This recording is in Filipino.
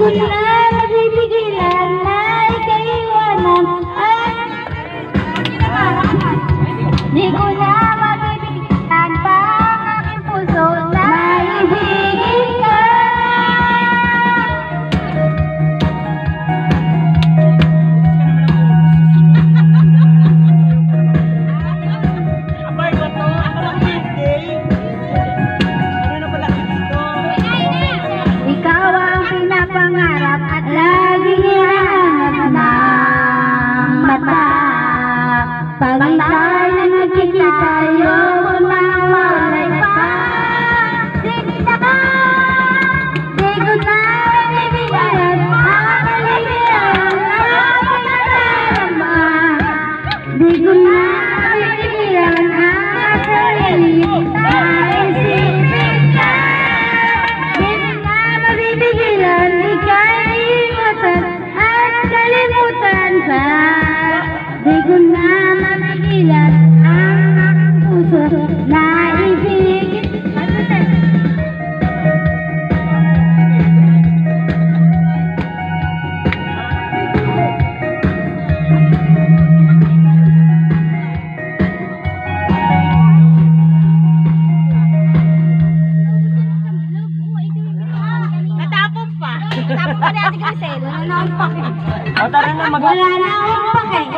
ko na mapipigilan na ika'y iwanan at di ko na mapipigilan pa ang aking puso na ibigin ka. Ikaw ang pinapangarap at laging hinahanap ng mata. Pag tayo nagkikita, ayoko na walay pa. Di ko na bibigyan ang kaligayahan na aking nararamdaman. Di ko na bibigyan ang sarili na isipin ka. Di ko na mabibigilan, ika'y iwasan at kalimutan pa. Di ko na mapigilan ang aking puso na ibigin. Natapon pa ni Ate Grisel. Wala na akong pake. Wala na akong pake.